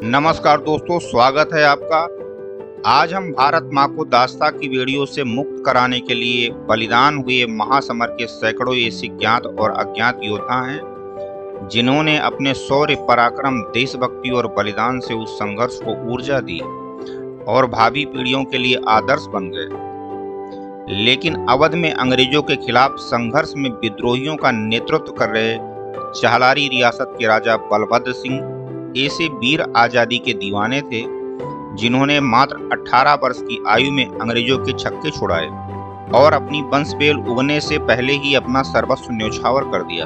नमस्कार दोस्तों, स्वागत है आपका। आज हम भारत माँ को दास्ता की बेड़ियों से मुक्त कराने के लिए बलिदान हुए महासमर के सैकड़ों ऐसे ज्ञात और अज्ञात योद्धा हैं जिन्होंने अपने शौर्य, पराक्रम, देशभक्ति और बलिदान से उस संघर्ष को ऊर्जा दी और भावी पीढ़ियों के लिए आदर्श बन गए। लेकिन अवध में अंग्रेजों के खिलाफ संघर्ष में विद्रोहियों का नेतृत्व कर रहे चहलारी रियासत के राजा बलभद्र सिंह ऐसे वीर आजादी के दीवाने थे जिन्होंने मात्र 18 वर्ष की आयु में अंग्रेजों के छक्के छुड़ाए और अपनी वंशवेल उगने से पहले ही अपना सर्वस्व न्यौछावर कर दिया।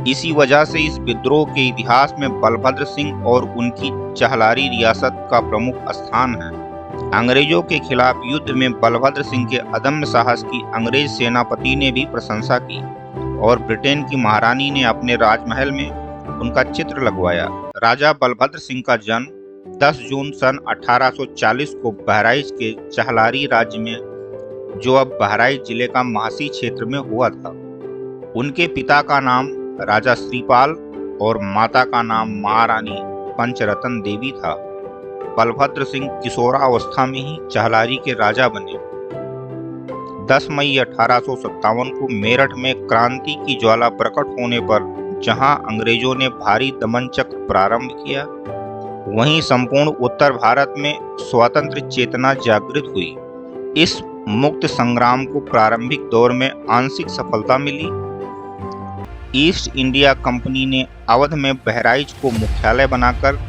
इसी वजह से इस विद्रोह के इतिहास में बलभद्र सिंह और उनकी चहलारी रियासत का प्रमुख स्थान है। अंग्रेजों के खिलाफ युद्ध में बलभद्र सिंह के अदम्य साहस की अंग्रेज सेनापति ने भी प्रशंसा की और ब्रिटेन की महारानी ने अपने राजमहल में उनका चित्र लगवाया। राजा बलभद्र सिंह का जन्म 10 जून सन 1840 को बहराइच के चहलारी राज्य में, जो अब बहराइच जिले का महासी क्षेत्र में हुआ था। उनके पिता का नाम राजा श्रीपाल और माता का नाम महारानी पंचरतन देवी था। बलभद्र सिंह किशोरावस्था में ही चहलारी के राजा बने। 10 मई 1857 को मेरठ में क्रांति की ज्वाला प्रकट होने पर जहां अंग्रेजों ने भारी दमन चक्र प्रारंभ किया, वहीं संपूर्ण उत्तर भारत में स्वतंत्र चेतना जागृत हुई। इस मुक्त संग्राम को प्रारंभिक दौर में आंशिक सफलता मिली। ईस्ट इंडिया कंपनी ने अवध में बहराइच को मुख्यालय बनाकर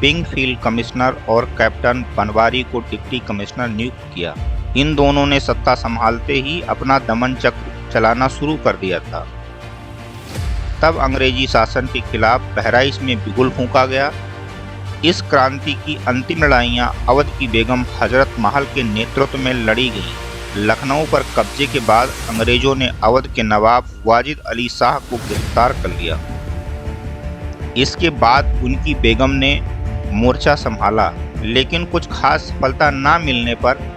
बिंग फील्ड कमिश्नर और कैप्टन बनवारी को डिप्टी कमिश्नर नियुक्त किया। इन दोनों ने सत्ता संभालते ही अपना दमन चक्र चलाना शुरू कर दिया था। तब अंग्रेजी शासन के खिलाफ बहराइच में बिगुल फूंका गया। इस क्रांति की अंतिम लड़ाइयां अवध की बेगम हजरत महल के नेतृत्व में लड़ी गईं। लखनऊ पर कब्जे के बाद अंग्रेजों ने अवध के नवाब वाजिद अली शाह को गिरफ्तार कर लिया। इसके बाद उनकी बेगम ने मोर्चा संभाला, लेकिन कुछ खास सफलता न मिलने पर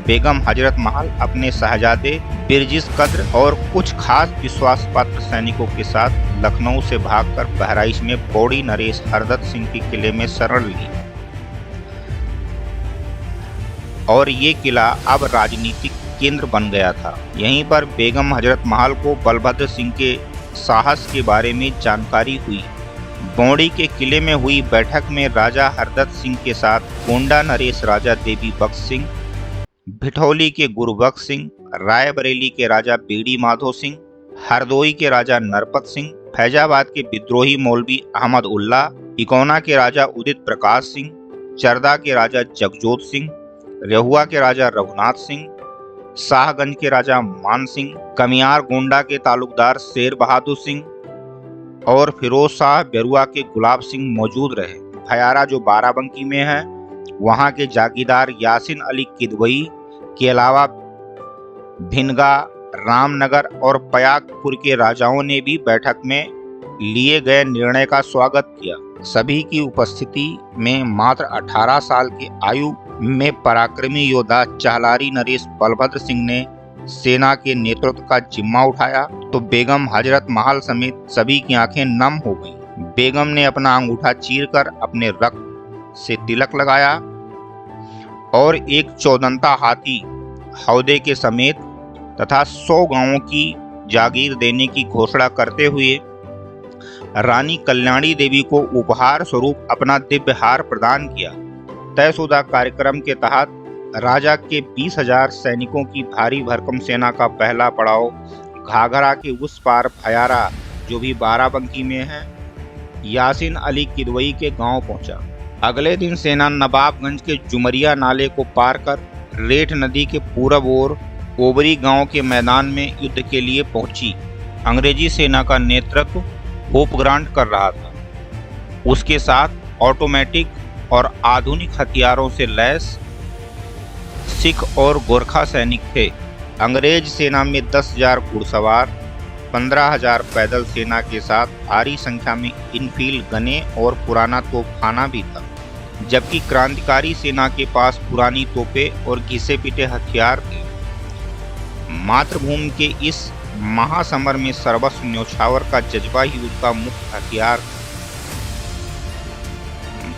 बेगम हजरत महल अपने शहजादे बिरजिस कद्र और कुछ खास विश्वास पात्र सैनिकों के साथ लखनऊ से भागकर बहराइच में बौड़ी नरेश हरदत्त सिंह के किले में शरण ली और ये किला अब राजनीतिक केंद्र बन गया था। यहीं पर बेगम हजरत महल को बलभद्र सिंह के साहस के बारे में जानकारी हुई। बौड़ी के किले में हुई बैठक में राजा हरदत्त सिंह के साथ गोंडा नरेश राजा देवी बख्श सिंह, भिठौली के गुरुबख्श सिंह, रायबरेली के राजा बीड़ी माधो सिंह, हरदोई के राजा नरपत सिंह, फैजाबाद के विद्रोही मौलवी अहमद उल्ला, इकौना के राजा उदित प्रकाश सिंह, चरदा के राजा जगजोत सिंह, रेहुआ के राजा रघुनाथ सिंह, शाहगंज के राजा मान सिंह, कमियार गोंडा के तालुकदार शेर बहादुर सिंह और फिरोज शाह बेरुआ के गुलाब सिंह मौजूद रहे। भयारा, जो बाराबंकी में है, वहां के जागीरदार यासिन अली किदवई के अलावा भिनगा, रामनगर और पयागपुर के राजाओं ने भी बैठक में लिए गए निर्णय का स्वागत किया। सभी की उपस्थिति में मात्र 18 साल की आयु में पराक्रमी योद्धा चहलारी नरेश बलभद्र सिंह ने सेना के नेतृत्व का जिम्मा उठाया तो बेगम हजरत महल समेत सभी की आंखें नम हो गईं। बेगम ने अपना अंगूठा चीरकर अपने रक्त से तिलक लगाया और एक 14 हाथी हौदे के समेत तथा 100 गांवों की जागीर देने की घोषणा करते हुए रानी कल्याणी देवी को उपहार स्वरूप अपना दिव्य हार प्रदान किया। तयशुदा कार्यक्रम के तहत राजा के 20,000 सैनिकों की भारी भरकम सेना का पहला पड़ाव घाघरा के उस पार भयारा, जो भी बाराबंकी में है, यासिन अली किदवई के गांव पहुंचा। अगले दिन सेना नवाबगंज के जुमरिया नाले को पार कर रेठ नदी के पूरब ओर ओबरी गांव के मैदान में युद्ध के लिए पहुंची। अंग्रेजी सेना का नेतृत्व होप ग्रांट कर रहा था। उसके साथ ऑटोमेटिक और आधुनिक हथियारों से लैस सिख और गोरखा सैनिक थे। अंग्रेज सेना में 10,000 घुड़सवार, 15,000 पैदल सेना के साथ भारी संख्या में इनफील्ड गने और पुराना तोपखाना भी था, जबकि क्रांतिकारी सेना के पास पुरानी तोपें और घिसे पिटे हथियार थे। मातृभूमि के इस महासमर में सर्वस्व न्यौछावर का जज्बा ही उसका मुख्य हथियार था।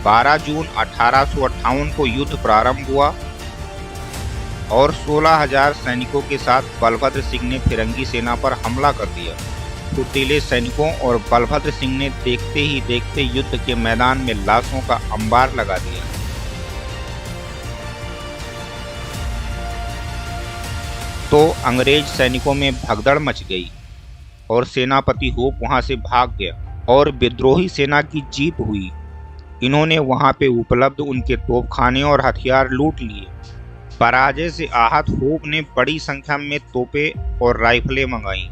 12 जून 1858 को युद्ध प्रारंभ हुआ और 16,000 सैनिकों के साथ बलभद्र सिंह ने फिरंगी सेना पर हमला कर दिया। फुर्तीले सैनिकों और बलभद्र सिंह ने देखते ही देखते युद्ध के मैदान में लाशों का अंबार लगा दिया। तो अंग्रेज सैनिकों में भगदड़ मच गई और सेनापति होप वहां से भाग गया और विद्रोही सेना की जीत हुई। इन्होंने वहां पे उपलब्ध उनके तोपखाने और हथियार लूट लिए। पराजय से आहत होप ने बड़ी संख्या में तोपें और राइफलें मंगाई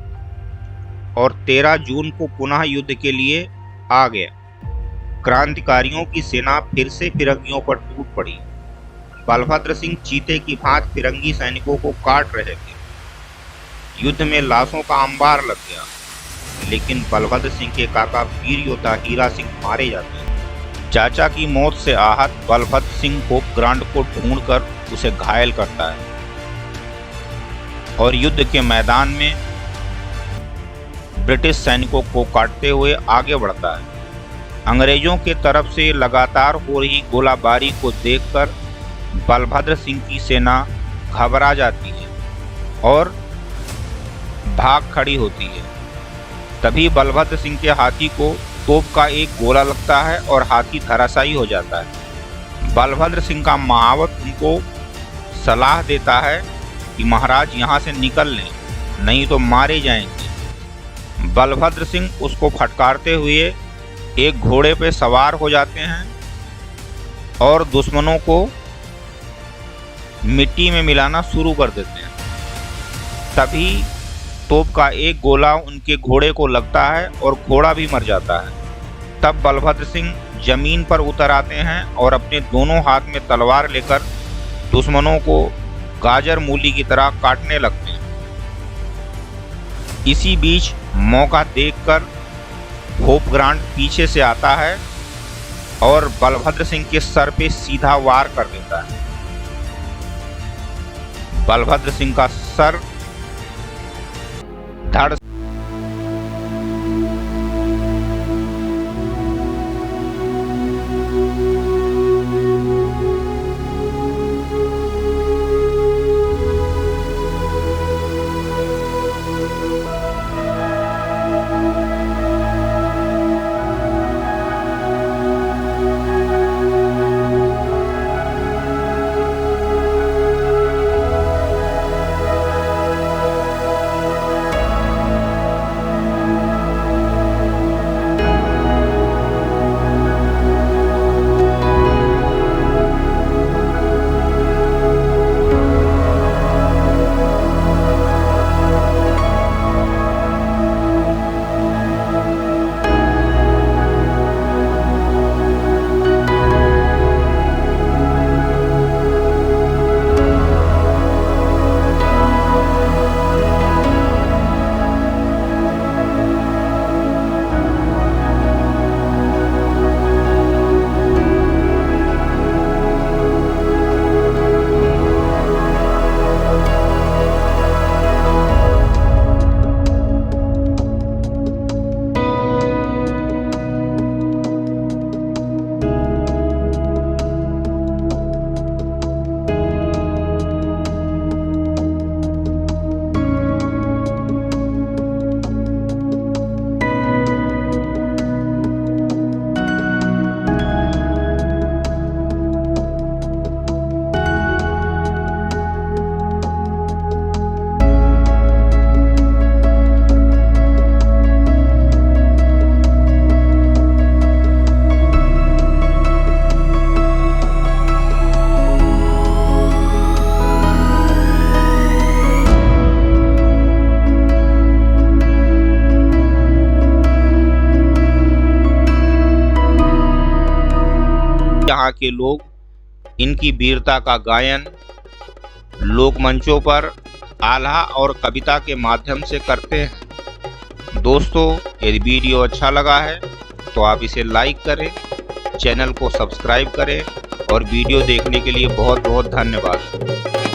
और 13 जून को पुनः युद्ध के लिए आ गया। क्रांतिकारियों की सेना फिर से फिरंगियों पर टूट पड़ी। बलभद्र सिंह चीते की भांति फिरंगी सैनिकों को काट रहे थे। युद्ध में लाशों का अंबार लग गया, लेकिन बलभद्र सिंह के काका वीर योद्धा हीरा सिंह मारे जाते हैं। चाचा की मौत से आहत बलभद्र सिंह होप ग्रांट को ढूंढकर उसे घायल करता है और युद्ध के मैदान में ब्रिटिश सैनिकों को काटते हुए आगे बढ़ता है। अंग्रेजों के तरफ से लगातार हो रही गोलाबारी को देखकर बलभद्र सिंह की सेना घबरा जाती है और भाग खड़ी होती है। तभी बलभद्र सिंह के हाथी को तोप का एक गोला लगता है और हाथी धराशायी हो जाता है। बलभद्र सिंह का महावत उनको सलाह देता है कि महाराज यहाँ से निकल लें, नहीं तो मारे जाएंगे। बलभद्र सिंह उसको फटकारते हुए एक घोड़े पे सवार हो जाते हैं और दुश्मनों को मिट्टी में मिलाना शुरू कर देते हैं। तभी तोप का एक गोला उनके घोड़े को लगता है और घोड़ा भी मर जाता है। तब बलभद्र सिंह जमीन पर उतर आते हैं और अपने दोनों हाथ में तलवार लेकर दुश्मनों को गाजर मूली की तरह काटने लगते हैं। इसी बीच मौका देखकर होप ग्रांट पीछे से आता है और बलभद्र सिंह के सर पे सीधा वार कर देता है। बलभद्र सिंह का सर धड़ यहाँ के लोग इनकी वीरता का गायन लोकमंचों पर आल्हा और कविता के माध्यम से करते हैं। दोस्तों, यदि वीडियो अच्छा लगा है तो आप इसे लाइक करें, चैनल को सब्सक्राइब करें और वीडियो देखने के लिए बहुत बहुत धन्यवाद।